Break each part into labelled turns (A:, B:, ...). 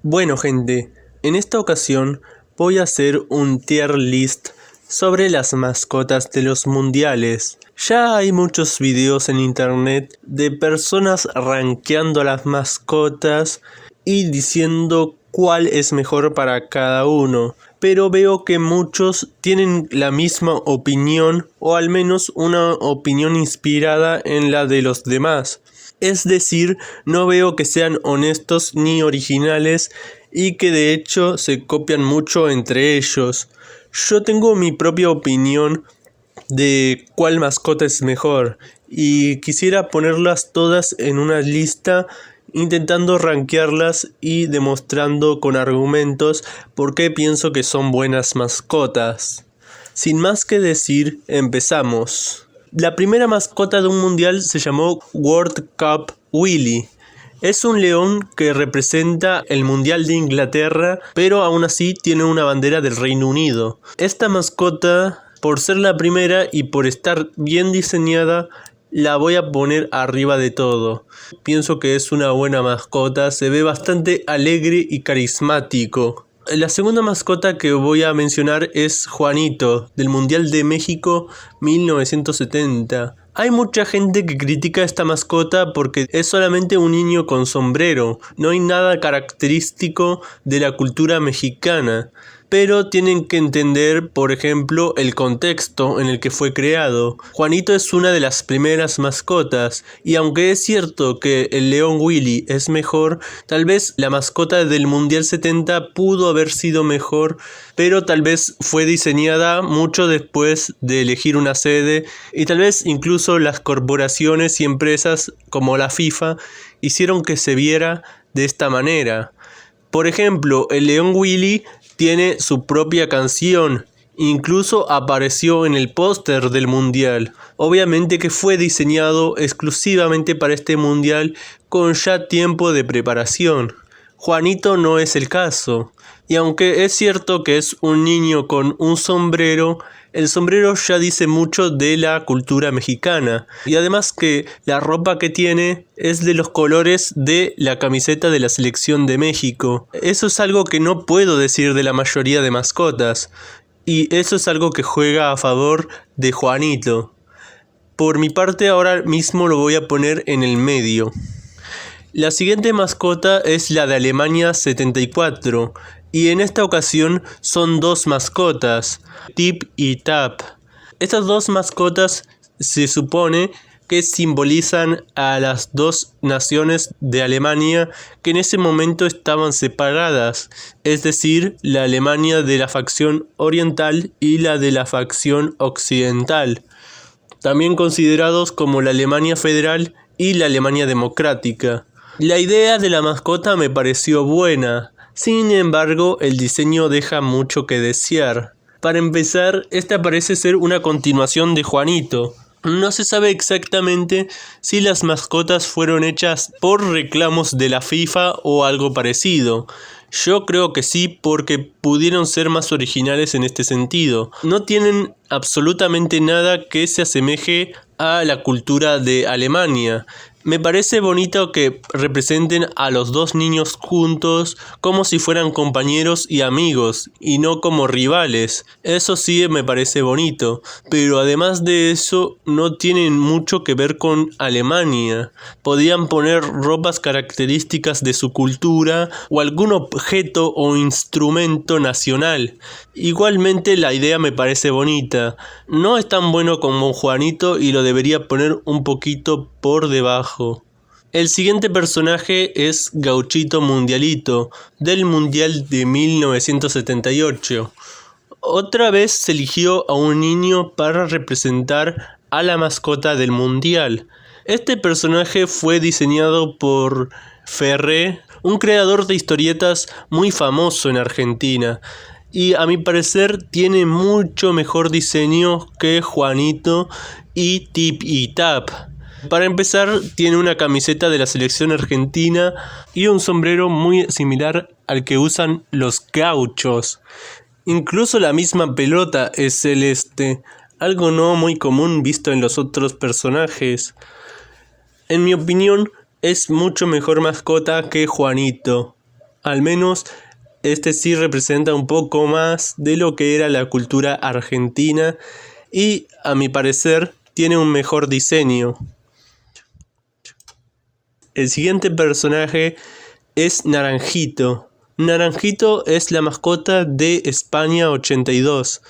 A: Bueno gente, en esta ocasión voy a hacer un tier list sobre las mascotas de los mundiales. Ya hay muchos videos en internet de personas rankeando las mascotas y diciendo cuál es mejor para cada uno, pero veo que muchos tienen la misma opinión o al menos una opinión inspirada en la de los demás. Es decir, no veo que sean honestos ni originales y que de hecho se copian mucho entre ellos. Yo tengo mi propia opinión de cuál mascota es mejor y quisiera ponerlas todas en una lista intentando rankearlas y demostrando con argumentos por qué pienso que son buenas mascotas. Sin más que decir, empezamos. La primera mascota de un mundial se llamó World Cup Willy. Es un león que representa el Mundial de Inglaterra, pero aún así tiene una bandera del Reino Unido. Esta mascota, por ser la primera y por estar bien diseñada, la voy a poner arriba de todo. Pienso que es una buena mascota, se ve bastante alegre y carismático. La segunda mascota que voy a mencionar es Juanito, del Mundial de México 1970. Hay mucha gente que critica esta mascota porque es solamente un niño con sombrero. No hay nada característico de la cultura mexicana. Pero tienen que entender, por ejemplo, el contexto en el que fue creado. Juanito es una de las primeras mascotas, y aunque es cierto que el león Willy es mejor, tal vez la mascota del Mundial 70 pudo haber sido mejor, pero tal vez fue diseñada mucho después de elegir una sede, y tal vez incluso las corporaciones y empresas como la FIFA hicieron que se viera de esta manera. Por ejemplo, el león Willy tiene su propia canción, incluso apareció en el póster del mundial. Obviamente que fue diseñado exclusivamente para este mundial con ya tiempo de preparación. Juanito no es el caso, y aunque es cierto que es un niño con un sombrero, el sombrero ya dice mucho de la cultura mexicana, y además que la ropa que tiene es de los colores de la camiseta de la selección de México. Eso es algo que no puedo decir de la mayoría de mascotas, y eso es algo que juega a favor de Juanito. Por mi parte ahora mismo lo voy a poner en el medio. La siguiente mascota es la de Alemania 74. Y en esta ocasión son dos mascotas, Tip y Tap. Estas dos mascotas se supone que simbolizan a las dos naciones de Alemania que en ese momento estaban separadas, es decir, la Alemania de la facción oriental y la de la facción occidental, también considerados como la Alemania federal y la Alemania democrática. La idea de la mascota me pareció buena. Sin embargo, el diseño deja mucho que desear. Para empezar, esta parece ser una continuación de Juanito. No se sabe exactamente si las mascotas fueron hechas por reclamos de la FIFA o algo parecido. Yo creo que sí, porque pudieron ser más originales en este sentido. No tienen absolutamente nada que se asemeje a la cultura de Alemania. Me parece bonito que representen a los dos niños juntos como si fueran compañeros y amigos y no como rivales. Eso sí me parece bonito, pero además de eso no tienen mucho que ver con Alemania. Podían poner ropas características de su cultura o algún objeto o instrumento nacional. Igualmente la idea me parece bonita. No es tan bueno como Juanito y lo debería poner un poquito por debajo. El siguiente personaje es Gauchito Mundialito, del Mundial de 1978. Otra vez se eligió a un niño para representar a la mascota del Mundial. Este personaje fue diseñado por Ferré, un creador de historietas muy famoso en Argentina. Y a mi parecer tiene mucho mejor diseño que Juanito y Tip y Tap. Para empezar, tiene una camiseta de la selección argentina y un sombrero muy similar al que usan los gauchos. Incluso la misma pelota es celeste, algo no muy común visto en los otros personajes. En mi opinión, es mucho mejor mascota que Juanito. Al menos este sí representa un poco más de lo que era la cultura argentina y, a mi parecer, tiene un mejor diseño. El siguiente personaje es Naranjito. Naranjito es la mascota de España 82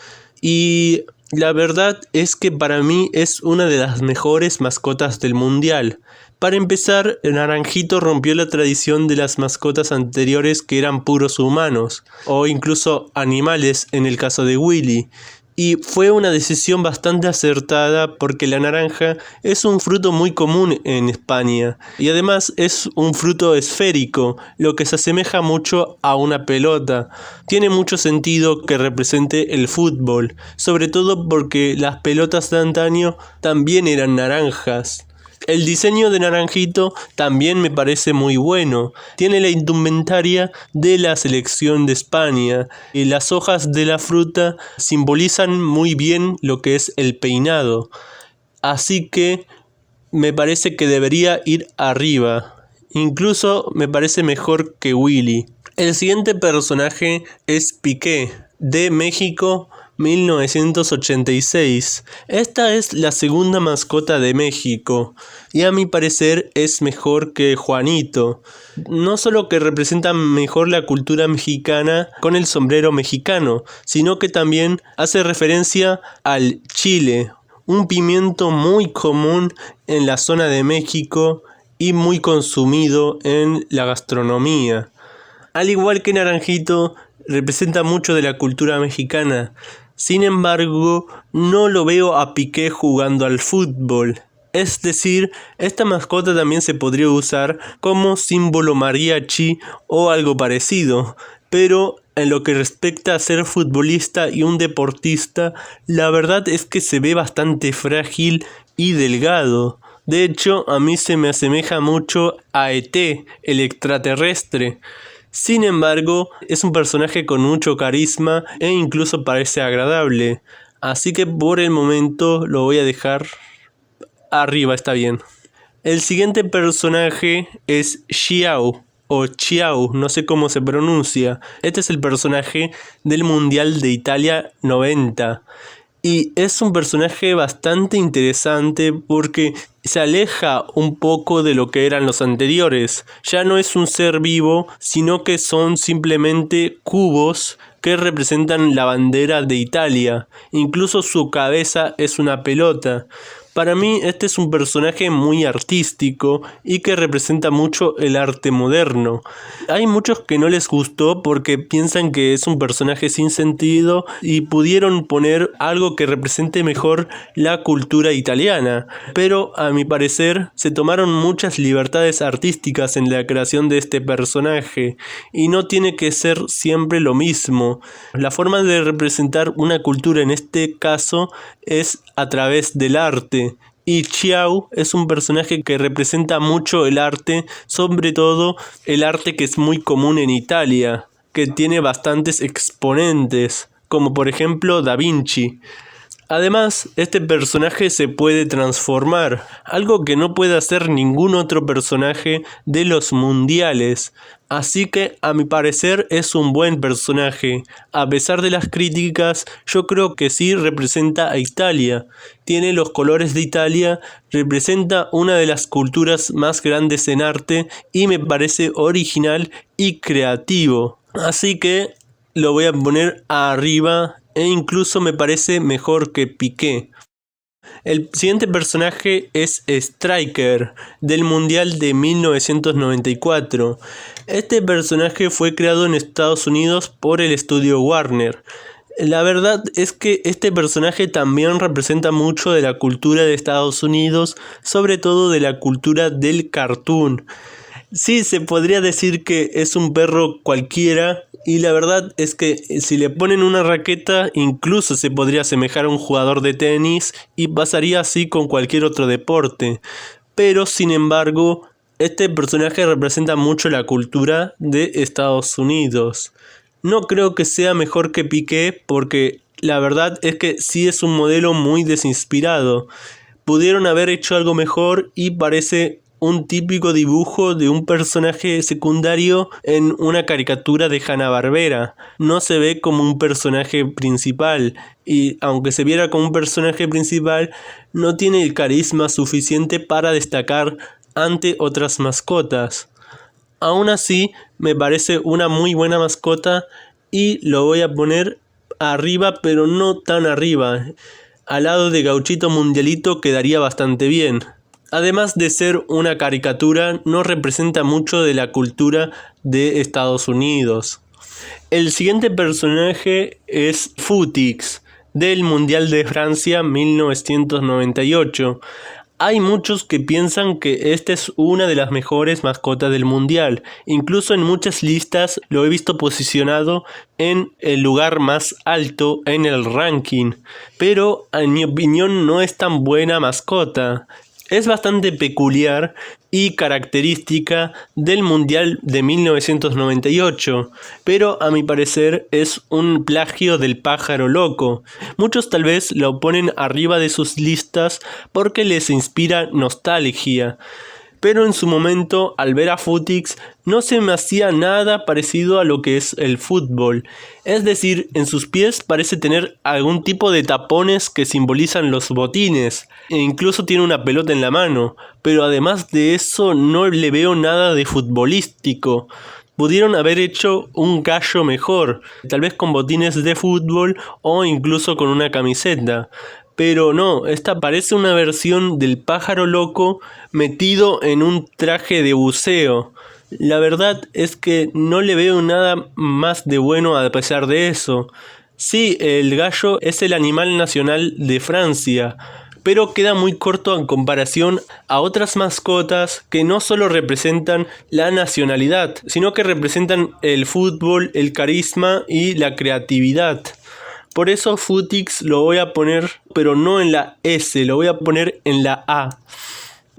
A: y la verdad es que para mí es una de las mejores mascotas del mundial. Para empezar, Naranjito rompió la tradición de las mascotas anteriores que eran puros humanos o incluso animales en el caso de Willy. Y fue una decisión bastante acertada porque la naranja es un fruto muy común en España y además es un fruto esférico, lo que se asemeja mucho a una pelota. Tiene mucho sentido que represente el fútbol, sobre todo porque las pelotas de antaño también eran naranjas. El diseño de Naranjito también me parece muy bueno. Tiene la indumentaria de la selección de España y las hojas de la fruta simbolizan muy bien lo que es el peinado. Así que me parece que debería ir arriba. Incluso me parece mejor que Willy. El siguiente personaje es Piqué, de México 1986. Esta es la segunda mascota de México y a mi parecer es mejor que Juanito. No solo que representa mejor la cultura mexicana con el sombrero mexicano, sino que también hace referencia al chile, un pimiento muy común en la zona de México y muy consumido en la gastronomía. Al igual que Naranjito, representa mucho de la cultura mexicana. Sin embargo, no lo veo a Piqué jugando al fútbol. Es decir, esta mascota también se podría usar como símbolo mariachi o algo parecido. Pero en lo que respecta a ser futbolista y un deportista, la verdad es que se ve bastante frágil y delgado. De hecho, a mí se me asemeja mucho a ET, el extraterrestre. Sin embargo, es un personaje con mucho carisma e incluso parece agradable. Así que por el momento lo voy a dejar arriba, está bien. El siguiente personaje es Xiao o Chiao, no sé cómo se pronuncia. Este es el personaje del Mundial de Italia 90. Y es un personaje bastante interesante porque se aleja un poco de lo que eran los anteriores. Ya no es un ser vivo, sino que son simplemente cubos que representan la bandera de Italia. Incluso su cabeza es una pelota. Para mí este es un personaje muy artístico y que representa mucho el arte moderno. Hay muchos que no les gustó porque piensan que es un personaje sin sentido y pudieron poner algo que represente mejor la cultura italiana. Pero a mi parecer se tomaron muchas libertades artísticas en la creación de este personaje y no tiene que ser siempre lo mismo. La forma de representar una cultura en este caso es a través del arte. Y Xiao es un personaje que representa mucho el arte, sobre todo el arte que es muy común en Italia, que tiene bastantes exponentes, como por ejemplo Da Vinci. Además, este personaje se puede transformar, algo que no puede hacer ningún otro personaje de los mundiales. Así que, a mi parecer, es un buen personaje. A pesar de las críticas, yo creo que sí representa a Italia. Tiene los colores de Italia, representa una de las culturas más grandes en arte y me parece original y creativo. Así que lo voy a poner arriba e incluso me parece mejor que Piqué. El siguiente personaje es Striker, del Mundial de 1994. Este personaje fue creado en Estados Unidos por el estudio Warner. La verdad es que este personaje también representa mucho de la cultura de Estados Unidos, sobre todo de la cultura del cartoon. Sí, se podría decir que es un perro cualquiera y la verdad es que si le ponen una raqueta incluso se podría asemejar a un jugador de tenis y pasaría así con cualquier otro deporte. Pero sin embargo, este personaje representa mucho la cultura de Estados Unidos. No creo que sea mejor que Piqué porque la verdad es que sí es un modelo muy desinspirado. Pudieron haber hecho algo mejor y parece un típico dibujo de un personaje secundario en una caricatura de Hanna-Barbera. No se ve como un personaje principal, y aunque se viera como un personaje principal, no tiene el carisma suficiente para destacar ante otras mascotas. Aún así, me parece una muy buena mascota y lo voy a poner arriba, pero no tan arriba. Al lado de Gauchito Mundialito quedaría bastante bien. Además de ser una caricatura, no representa mucho de la cultura de Estados Unidos. El siguiente personaje es Footix, del Mundial de Francia 1998. Hay muchos que piensan que esta es una de las mejores mascotas del mundial. Incluso en muchas listas lo he visto posicionado en el lugar más alto en el ranking. Pero en mi opinión no es tan buena mascota. Es bastante peculiar y característica del Mundial de 1998, pero a mi parecer es un plagio del pájaro loco. Muchos tal vez lo ponen arriba de sus listas porque les inspira nostalgia. Pero en su momento, al ver a Footix, no se me hacía nada parecido a lo que es el fútbol. Es decir, en sus pies parece tener algún tipo de tapones que simbolizan los botines, e incluso tiene una pelota en la mano, pero además de eso no le veo nada de futbolístico. Pudieron haber hecho un gallo mejor, tal vez con botines de fútbol o incluso con una camiseta. Pero no, esta parece una versión del pájaro loco metido en un traje de buceo. La verdad es que no le veo nada más de bueno a pesar de eso. Sí, el gallo es el animal nacional de Francia, pero queda muy corto en comparación a otras mascotas que no solo representan la nacionalidad, sino que representan el fútbol, el carisma y la creatividad. Por eso Footix lo voy a poner, pero no en la S, lo voy a poner en la A.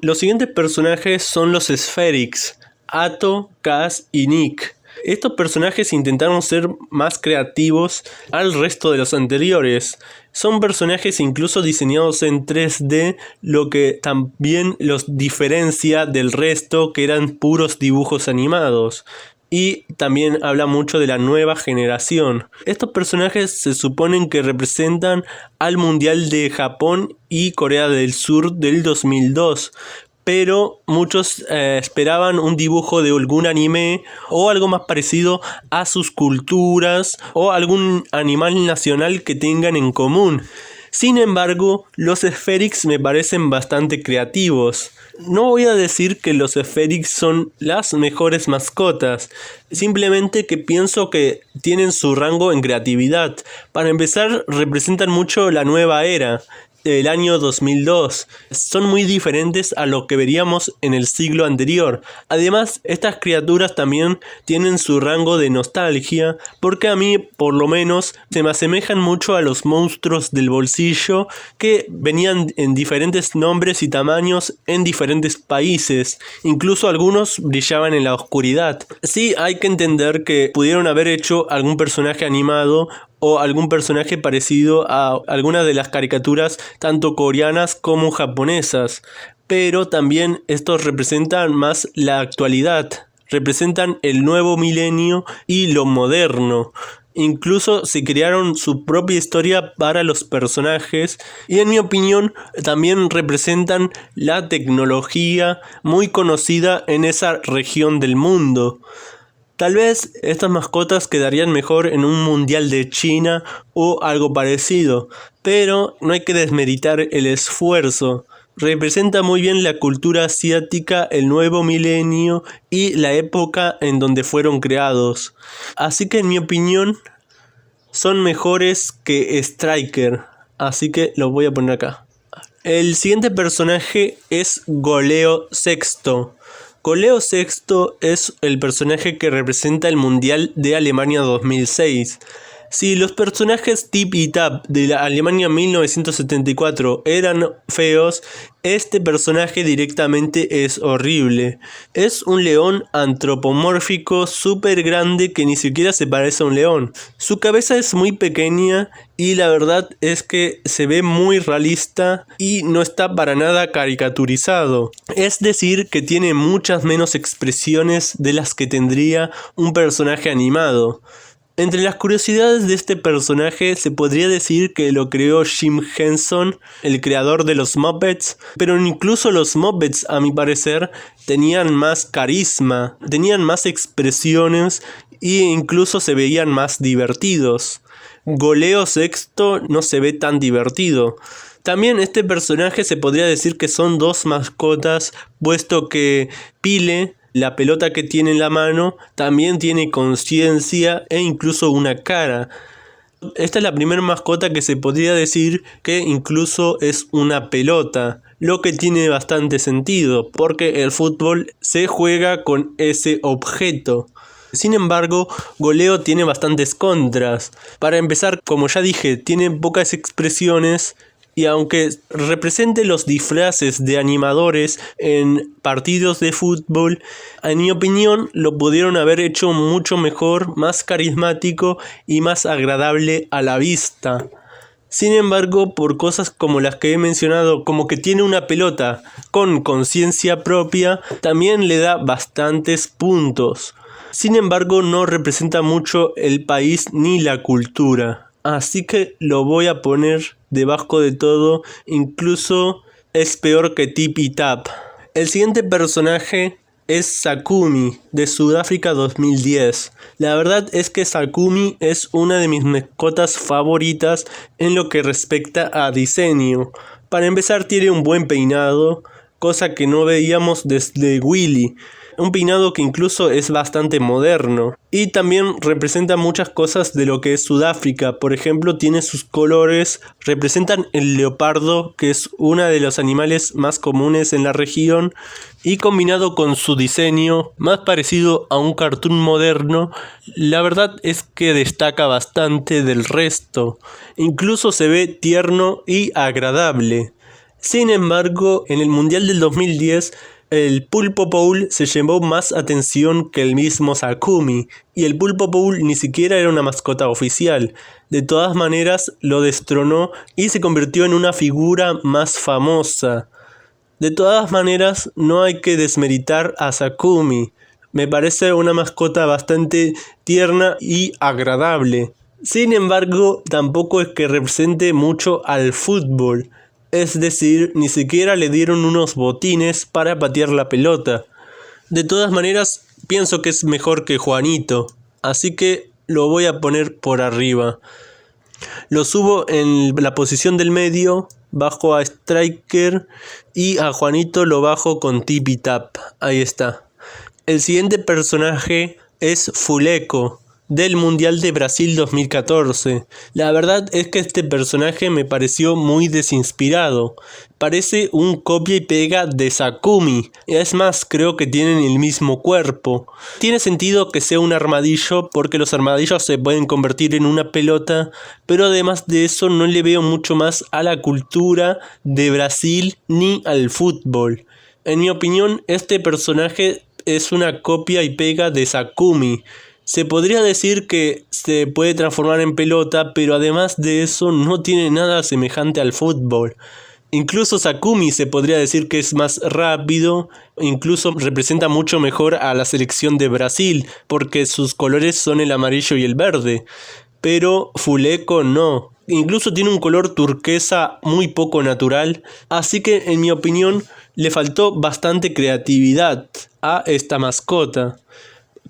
A: Los siguientes personajes son los Spherix, Ato, Kaz y Nick. Estos personajes intentaron ser más creativos al resto de los anteriores. Son personajes incluso diseñados en 3D, lo que también los diferencia del resto que eran puros dibujos animados. Y también habla mucho de la nueva generación. Estos personajes se suponen que representan al Mundial de Japón y Corea del Sur del 2002. Pero muchos esperaban un dibujo de algún anime o algo más parecido a sus culturas o algún animal nacional que tengan en común. Sin embargo, los Spherix me parecen bastante creativos. No voy a decir que los Spherix son las mejores mascotas, simplemente que pienso que tienen su rango en creatividad. Para empezar, representan mucho la nueva era del año 2002. Son muy diferentes a lo que veríamos en el siglo anterior. Además, estas criaturas también tienen su rango de nostalgia, porque a mí, por lo menos, se me asemejan mucho a los monstruos del bolsillo que venían en diferentes nombres y tamaños en diferentes países. Incluso algunos brillaban en la oscuridad. Sí, hay que entender que pudieron haber hecho algún personaje animado o algún personaje parecido a algunas de las caricaturas tanto coreanas como japonesas, pero también estos representan más la actualidad, representan el nuevo milenio y lo moderno. Incluso se crearon su propia historia para los personajes y en mi opinión también representan la tecnología muy conocida en esa región del mundo. Tal vez estas mascotas quedarían mejor en un mundial de China o algo parecido, pero no hay que desmeritar el esfuerzo. Representa muy bien la cultura asiática, el nuevo milenio y la época en donde fueron creados. Así que en mi opinión son mejores que Striker, así que los voy a poner acá. El siguiente personaje es Goleo Sexto. Goleo Sexto es el personaje que representa el Mundial de Alemania 2006. Si los personajes Tip y Tap de la Alemania 1974 eran feos, este personaje directamente es horrible. Es un león antropomórfico súper grande que ni siquiera se parece a un león. Su cabeza es muy pequeña y la verdad es que se ve muy realista y no está para nada caricaturizado. Es decir, que tiene muchas menos expresiones de las que tendría un personaje animado. Entre las curiosidades de este personaje se podría decir que lo creó Jim Henson, el creador de los Muppets, pero incluso los Muppets, a mi parecer, tenían más carisma, tenían más expresiones e incluso se veían más divertidos. Goleo Sexto no se ve tan divertido. También este personaje se podría decir que son dos mascotas, puesto que Pile, la pelota que tiene en la mano, también tiene conciencia e incluso una cara. Esta es la primera mascota que se podría decir que incluso es una pelota, lo que tiene bastante sentido, porque el fútbol se juega con ese objeto. Sin embargo, Goleo tiene bastantes contras. Para empezar, como ya dije, tiene pocas expresiones. Y aunque represente los disfraces de animadores en partidos de fútbol, en mi opinión lo pudieron haber hecho mucho mejor, más carismático y más agradable a la vista. Sin embargo, por cosas como las que he mencionado, como que tiene una pelota con conciencia propia, también le da bastantes puntos. Sin embargo, no representa mucho el país ni la cultura. Así que lo voy a poner debajo de todo, incluso es peor que Tip y Tap. El siguiente personaje es Sakumi, de Sudáfrica 2010. La verdad es que Sakumi es una de mis mascotas favoritas en lo que respecta a diseño. Para empezar, tiene un buen peinado, cosa que no veíamos desde Willy. Un peinado que incluso es bastante moderno. Y también representa muchas cosas de lo que es Sudáfrica. Por ejemplo, tiene sus colores, representan el leopardo, que es uno de los animales más comunes en la región. Y combinado con su diseño, más parecido a un cartoon moderno, la verdad es que destaca bastante del resto. Incluso se ve tierno y agradable. Sin embargo, en el Mundial del 2010, el Pulpo Bowl se llevó más atención que el mismo Sakumi, y el Pulpo Bowl ni siquiera era una mascota oficial. De todas maneras, lo destronó y se convirtió en una figura más famosa. De todas maneras, no hay que desmeritar a Sakumi. Me parece una mascota bastante tierna y agradable. Sin embargo, tampoco es que represente mucho al fútbol. Es decir, ni siquiera le dieron unos botines para patear la pelota. De todas maneras, pienso que es mejor que Juanito, así que lo voy a poner por arriba. Lo subo en la posición del medio, bajo a Striker y a Juanito lo bajo con Tip y Tap. Ahí está. El siguiente personaje es Fuleco, del Mundial de Brasil 2014. La verdad es que este personaje me pareció muy desinspirado. Parece un copia y pega de Sakumi. Es más, creo que tienen el mismo cuerpo. Tiene sentido que sea un armadillo porque los armadillos se pueden convertir en una pelota, pero además de eso no le veo mucho más a la cultura de Brasil ni al fútbol. En mi opinión, este personaje es una copia y pega de Sakumi. Se podría decir que se puede transformar en pelota, pero además de eso no tiene nada semejante al fútbol. Incluso Sakumi se podría decir que es más rápido, incluso representa mucho mejor a la selección de Brasil, porque sus colores son el amarillo y el verde. Pero Fuleco no. Incluso tiene un color turquesa muy poco natural, así que en mi opinión le faltó bastante creatividad a esta mascota.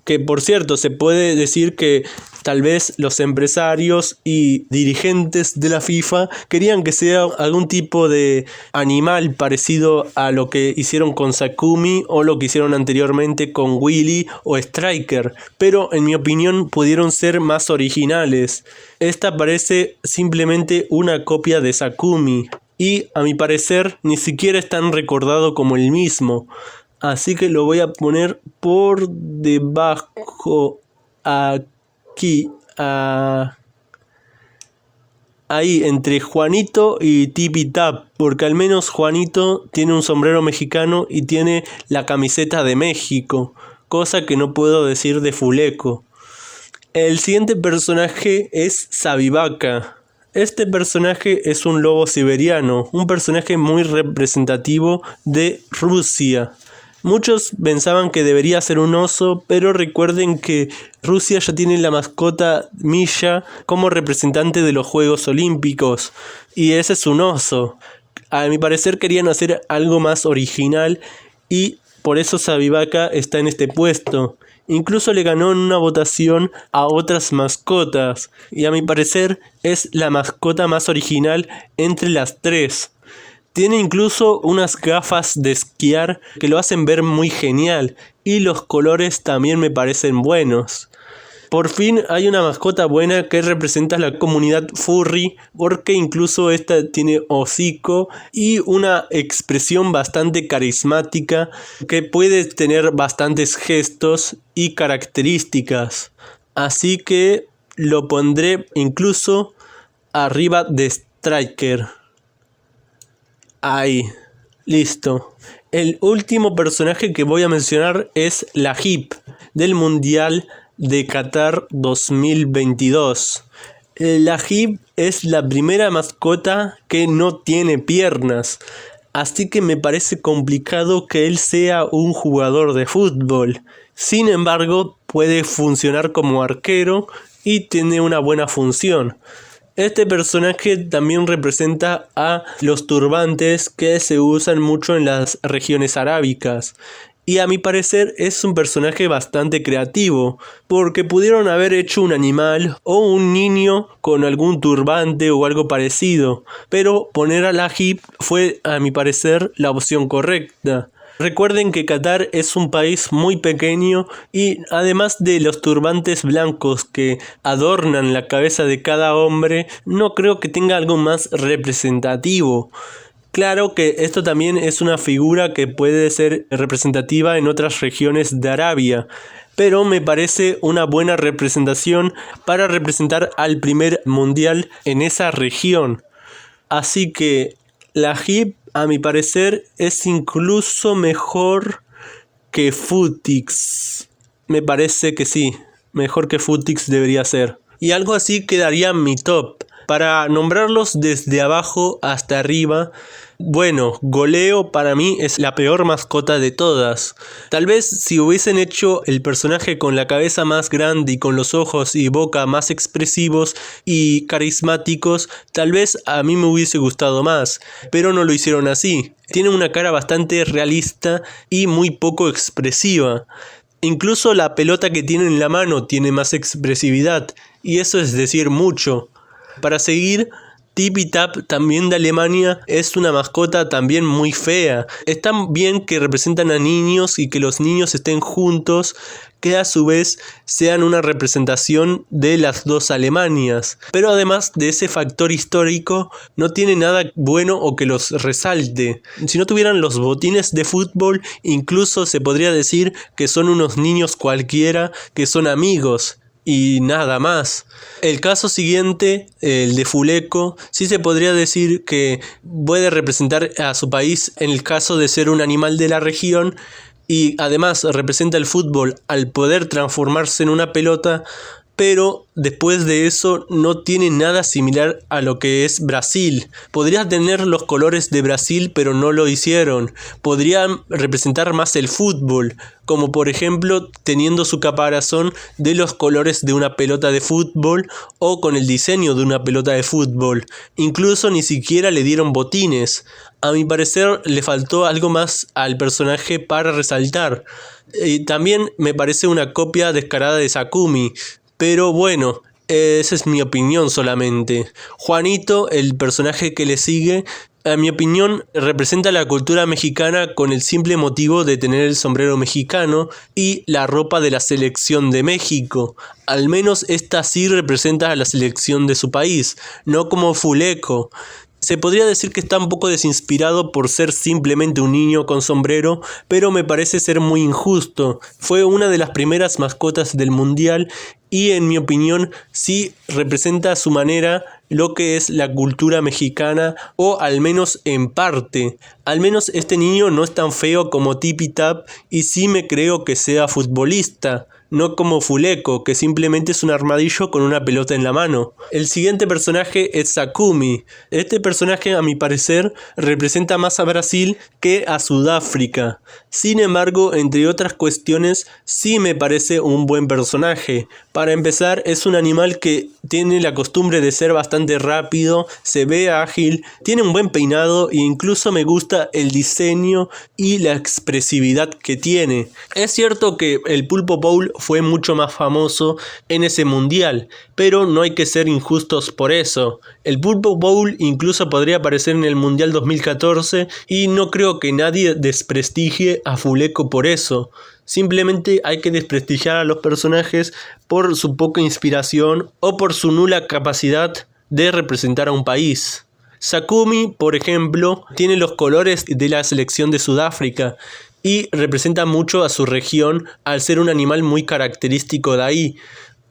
A: Que por cierto, se puede decir que tal vez los empresarios y dirigentes de la FIFA querían que sea algún tipo de animal parecido a lo que hicieron con Sakumi o lo que hicieron anteriormente con Willy o Striker, pero en mi opinión pudieron ser más originales. Esta parece simplemente una copia de Sakumi y a mi parecer ni siquiera es tan recordado como el mismo. Así que lo voy a poner por debajo aquí. ahí entre Juanito y Tipi Tap, porque al menos Juanito tiene un sombrero mexicano y tiene la camiseta de México, cosa que no puedo decir de Fuleco. El siguiente personaje es Sabivaca. Este personaje es un lobo siberiano, un personaje muy representativo de Rusia. Muchos pensaban que debería ser un oso, pero recuerden que Rusia ya tiene la mascota Misha como representante de los Juegos Olímpicos, y ese es un oso. A mi parecer querían hacer algo más original y por eso Sabivaca está en este puesto. Incluso le ganó en una votación a otras mascotas, y a mi parecer es la mascota más original entre las tres. Tiene incluso unas gafas de esquiar que lo hacen ver muy genial, y los colores también me parecen buenos. Por fin hay una mascota buena que representa a la comunidad furry, porque incluso esta tiene hocico y una expresión bastante carismática que puede tener bastantes gestos y características. Así que lo pondré incluso arriba de Striker. Ahí, listo. El último personaje que voy a mencionar es la Hip del Mundial de Qatar 2022. La Hip es la primera mascota que no tiene piernas, así que me parece complicado que él sea un jugador de fútbol. Sin embargo, puede funcionar como arquero y tiene una buena función. Este personaje también representa a los turbantes que se usan mucho en las regiones arábicas. Y a mi parecer es un personaje bastante creativo, porque pudieron haber hecho un animal o un niño con algún turbante o algo parecido, pero poner a la Hip fue a mi parecer la opción correcta. Recuerden que Qatar es un país muy pequeño y además de los turbantes blancos que adornan la cabeza de cada hombre, no creo que tenga algo más representativo. Claro que esto también es una figura que puede ser representativa en otras regiones de Arabia, pero me parece una buena representación para representar al primer mundial en esa región. Así que la Hip, a mi parecer, es incluso mejor que Futix. Me parece que sí, mejor que Futix debería ser. Y algo así quedaría mi top. Para nombrarlos desde abajo hasta arriba, bueno, Goleo para mí es la peor mascota de todas. Tal vez si hubiesen hecho el personaje con la cabeza más grande y con los ojos y boca más expresivos y carismáticos, tal vez a mí me hubiese gustado más, pero no lo hicieron así. Tiene una cara bastante realista y muy poco expresiva. Incluso la pelota que tiene en la mano tiene más expresividad, y eso es decir mucho. Para seguir, Tipi Tap, también de Alemania, es una mascota también muy fea. Está bien que representan a niños y que los niños estén juntos, que a su vez sean una representación de las dos Alemanias. Pero además de ese factor histórico, no tiene nada bueno o que los resalte. Si no tuvieran los botines de fútbol, incluso se podría decir que son unos niños cualquiera, que son amigos. Y nada más. El caso siguiente, el de Fuleco, sí se podría decir que puede representar a su país en el caso de ser un animal de la región, y además representa el fútbol al poder transformarse en una pelota, pero después de eso no tiene nada similar a lo que es Brasil. Podría tener los colores de Brasil, pero no lo hicieron. Podrían representar más el fútbol, como por ejemplo teniendo su caparazón de los colores de una pelota de fútbol o con el diseño de una pelota de fútbol. Incluso ni siquiera le dieron botines. A mi parecer le faltó algo más al personaje para resaltar. También me parece una copia descarada de Sakumi. Pero bueno, esa es mi opinión solamente. Juanito, el personaje que le sigue, a mi opinión representa la cultura mexicana con el simple motivo de tener el sombrero mexicano y la ropa de la selección de México. Al menos esta sí representa a la selección de su país, no como Fuleco. Se podría decir que está un poco desinspirado por ser simplemente un niño con sombrero, pero me parece ser muy injusto. Fue una de las primeras mascotas del mundial y en mi opinión sí representa a su manera lo que es la cultura mexicana, o al menos en parte. Al menos este niño no es tan feo como Tipi Tap y sí me creo que sea futbolista, no como Fuleco, que simplemente es un armadillo con una pelota en la mano. El siguiente personaje es Sakumi. Este personaje, a mi parecer, representa más a Brasil que a Sudáfrica. Sin embargo, entre otras cuestiones, sí me parece un buen personaje. Para empezar, es un animal que tiene la costumbre de ser bastante rápido, se ve ágil, tiene un buen peinado e incluso me gusta el diseño y la expresividad que tiene. Es cierto que el Pulpo Bowl fue mucho más famoso en ese mundial, pero no hay que ser injustos por eso. El Pulpo Bowl incluso podría aparecer en el Mundial 2014 y no creo que nadie desprestigie a Fuleco por eso. Simplemente hay que desprestigiar a los personajes por su poca inspiración o por su nula capacidad de representar a un país. Sakumi, por ejemplo, tiene los colores de la selección de Sudáfrica y representa mucho a su región al ser un animal muy característico de ahí.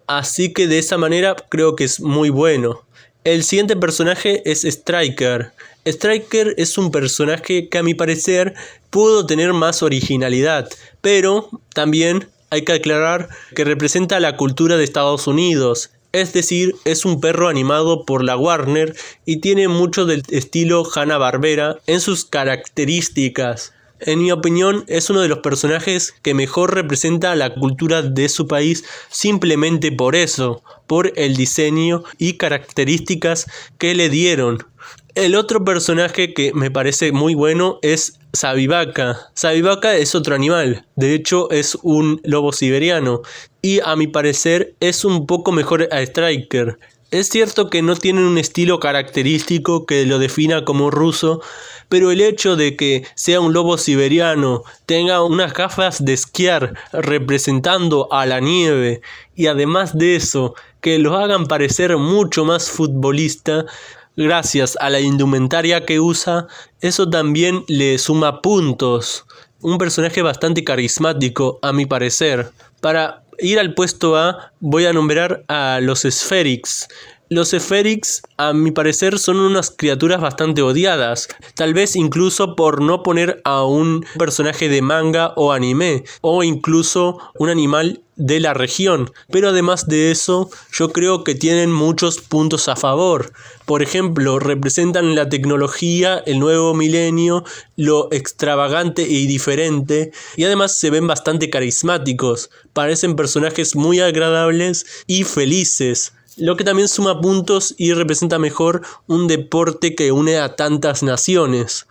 A: Así que de esa manera creo que es muy bueno. El siguiente personaje es Striker. Striker es un personaje que a mi parecer pudo tener más originalidad, pero también hay que aclarar que representa la cultura de Estados Unidos. Es decir, es un perro animado por la Warner y tiene mucho del estilo Hanna-Barbera en sus características. En mi opinión, es uno de los personajes que mejor representa la cultura de su país simplemente por eso, por el diseño y características que le dieron. El otro personaje que me parece muy bueno es Sabivaca. Sabivaca es otro animal, de hecho es un lobo siberiano y a mi parecer es un poco mejor a Striker. Es cierto que no tienen un estilo característico que lo defina como ruso, pero el hecho de que sea un lobo siberiano, tenga unas gafas de esquiar representando a la nieve y además de eso, que lo hagan parecer mucho más futbolista gracias a la indumentaria que usa, eso también le suma puntos. Un personaje bastante carismático, a mi parecer. Para ir al puesto A, voy a nombrar a los Spherics. Los Spherics, a mi parecer, son unas criaturas bastante odiadas, tal vez incluso por no poner a un personaje de manga o anime, o incluso un animal de la región, pero además de eso, yo creo que tienen muchos puntos a favor. Por ejemplo, representan la tecnología, el nuevo milenio, lo extravagante y diferente, y además se ven bastante carismáticos, parecen personajes muy agradables y felices, lo que también suma puntos y representa mejor un deporte que une a tantas naciones.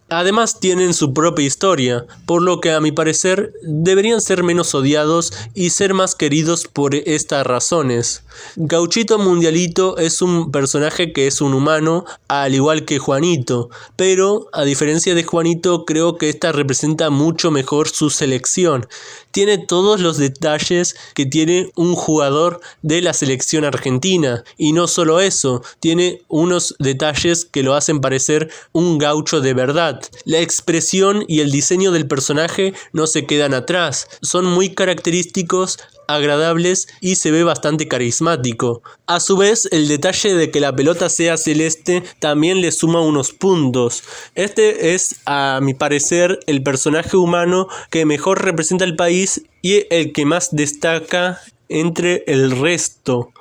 A: Además tienen su propia historia, por lo que a mi parecer deberían ser menos odiados y ser más queridos por estas razones. Gauchito Mundialito es un personaje que es un humano, al igual que Juanito, pero a diferencia de Juanito creo que esta representa mucho mejor su selección. Tiene todos los detalles que tiene un jugador de la selección argentina, y no solo eso, tiene unos detalles que lo hacen parecer un gaucho de verdad. La expresión y el diseño del personaje no se quedan atrás, son muy característicos, agradables y se ve bastante carismático. A su vez, el detalle de que la pelota sea celeste también le suma unos puntos. Este es, a mi parecer, el personaje humano que mejor representa el país y el que más destaca entre el resto.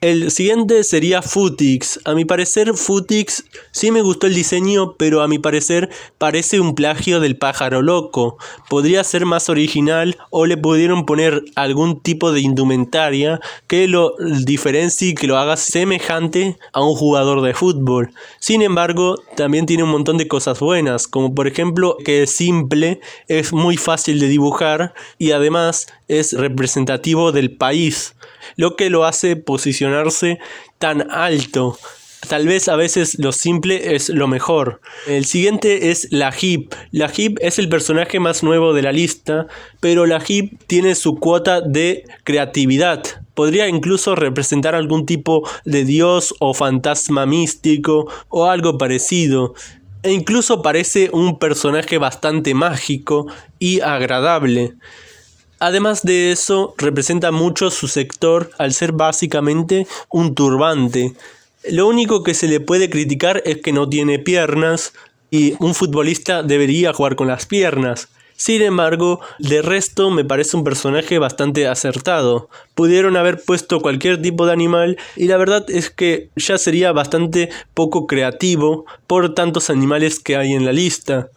A: El siguiente sería Futix. A mi parecer Futix sí me gustó el diseño, pero a mi parecer parece un plagio del pájaro loco. Podría ser más original o le pudieron poner algún tipo de indumentaria que lo diferencie y que lo haga semejante a un jugador de fútbol. Sin embargo, también tiene un montón de cosas buenas, como por ejemplo que es simple, es muy fácil de dibujar y además es representativo del país, lo que lo hace posicionarse tan alto. Tal vez a veces lo simple es lo mejor. El siguiente es Lahib. Lahib es el personaje más nuevo de la lista, pero Lahib tiene su cuota de creatividad. Podría incluso representar algún tipo de dios o fantasma místico o algo parecido. E incluso parece un personaje bastante mágico y agradable. Además de eso, representa mucho su sector al ser básicamente un turbante. Lo único que se le puede criticar es que no tiene piernas y un futbolista debería jugar con las piernas. Sin embargo, de resto me parece un personaje bastante acertado. Pudieron haber puesto cualquier tipo de animal y la verdad es que ya sería bastante poco creativo por tantos animales que hay en la lista.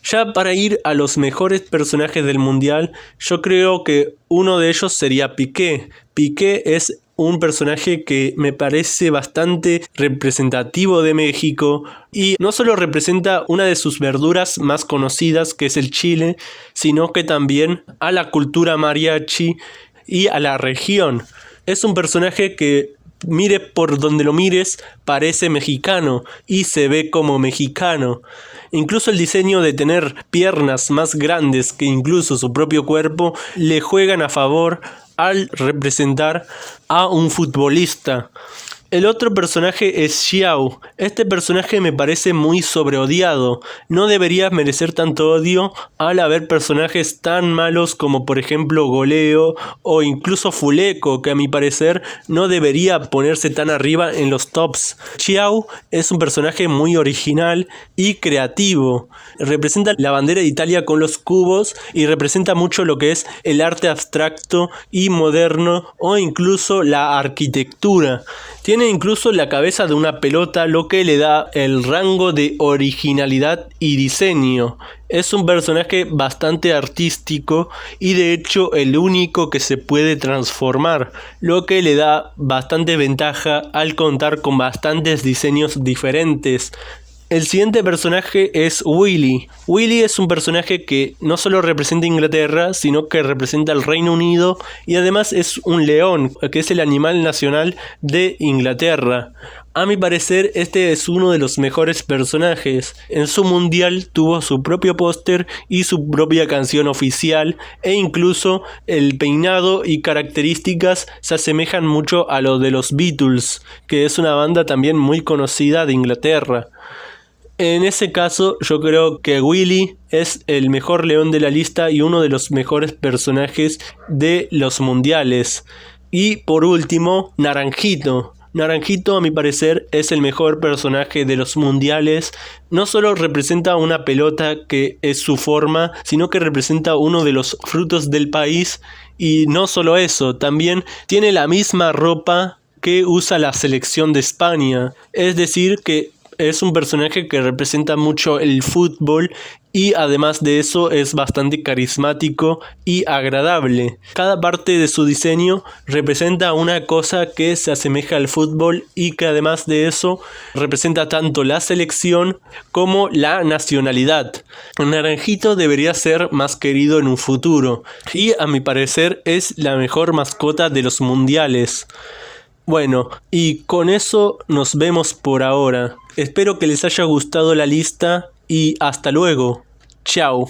A: Ya para ir a los mejores personajes del mundial, yo creo que uno de ellos sería Piqué. Piqué es un personaje que me parece bastante representativo de México y no solo representa una de sus verduras más conocidas, que es el chile, sino que también a la cultura mariachi y a la región. Es un personaje que, mire por donde lo mires, parece mexicano y se ve como mexicano. Incluso el diseño de tener piernas más grandes que incluso su propio cuerpo le juegan a favor al representar a un futbolista. El otro personaje es Xiao. Este personaje me parece muy sobreodiado. No debería merecer tanto odio al haber personajes tan malos como por ejemplo Goleo o incluso Fuleco, que a mi parecer no debería ponerse tan arriba en los tops. Xiao es un personaje muy original y creativo. Representa la bandera de Italia con los cubos y representa mucho lo que es el arte abstracto y moderno o incluso la arquitectura. Tiene incluso la cabeza de una pelota, lo que le da el rango de originalidad y diseño. Es un personaje bastante artístico y de hecho el único que se puede transformar, lo que le da bastante ventaja al contar con bastantes diseños diferentes. El siguiente personaje es Willy. Willy es un personaje que no solo representa Inglaterra, sino que representa el Reino Unido y además es un león, que es el animal nacional de Inglaterra. A mi parecer, este es uno de los mejores personajes. En su mundial tuvo su propio póster y su propia canción oficial, e incluso el peinado y características se asemejan mucho a lo de los Beatles, que es una banda también muy conocida de Inglaterra. En ese caso, yo creo que Willy es el mejor león de la lista y uno de los mejores personajes de los mundiales. Y por último, Naranjito. Naranjito, a mi parecer, es el mejor personaje de los mundiales. No solo representa una pelota que es su forma, sino que representa uno de los frutos del país. Y no solo eso, también tiene la misma ropa que usa la selección de España. Es decir, que es un personaje que representa mucho el fútbol y además de eso es bastante carismático y agradable. Cada parte de su diseño representa una cosa que se asemeja al fútbol y que además de eso representa tanto la selección como la nacionalidad. Naranjito debería ser más querido en un futuro y a mi parecer es la mejor mascota de los mundiales. Bueno, y con eso nos vemos por ahora. Espero que les haya gustado la lista y hasta luego. Chao.